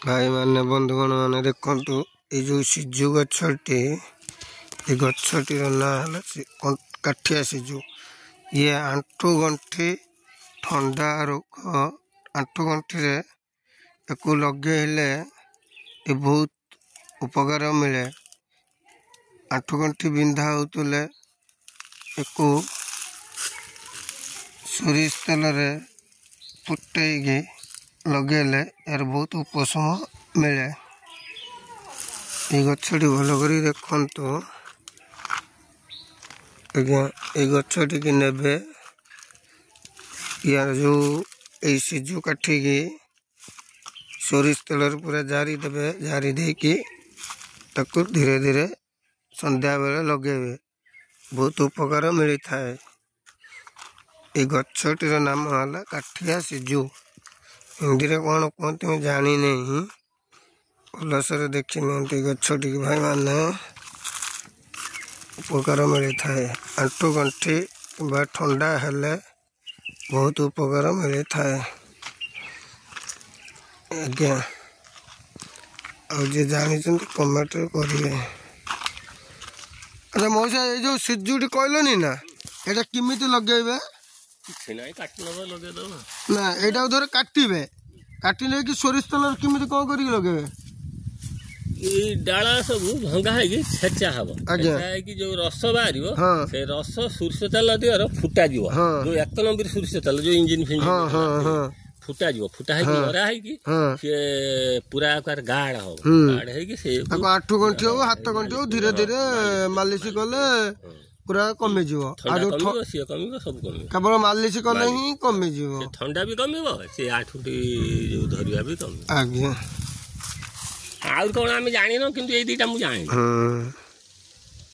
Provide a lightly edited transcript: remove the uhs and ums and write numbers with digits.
भाई माने बंधुगण माने देखु ये जो सिजु गछटी ये गछटीर ना काठिया सिजु ये आंठू गंठी ठंडा रोग आंठू गंठी रे एको लगे ये बहुत उपकार मिले। आंठू गंठी बिंधा होतले एको सोरिष तेल रे फुटे लगेले यार बहुत उपशम मिले। ये गछटी भल कर देखु आज्ञा ये गछटी की नेबे यार जो ये सिजु काटिकी सोरिष तेल पूरा जारी देवे जारी देकी ताकू धीरे धीरे संध्या बेले लगेबे बहुत उपकार मिली थाए। ये गछटीर नाम है काठिया सिजु। हिंदी रे कौन कहते मैं जानी नहीं भलसर देखी नहीं गछटी भाई माने उपकार मिली थाए। आंठू गंठी कि ठंडा हेले बहुत उपकार मिली थाए। आज्ञा जे जानी कमेंट करेंगे। अच्छा मौसा ये जो सिजुटी कहलनि ना ये किमिति लगेबे ना यहाँ धर काटे काटिले कि सोरिष तेल किमिति कौन कर लगे डाला सब भंगा है छेचा हम कि जो रस बाहर से रस सोरिष तेल दिवर फुटा जो 1 नंबर सोरिष तेल जो इंजिन फिंजिन फुटा जो फुटा है मरा है कि से पूरा आकार गाढ़ हो गाढ़ है कि से आंठू गंठी हो हाथ गंठी हो धीरे धीरे मालिश कले पूरा कमी जीवो सब केवल मालिश कले ही कमी जीवो ठंडा भी कमिबो से आठुटी जो धरिया भी कमी। आज्ञा आउ कौन आम जानी किंतु ये 2टा मु जानी।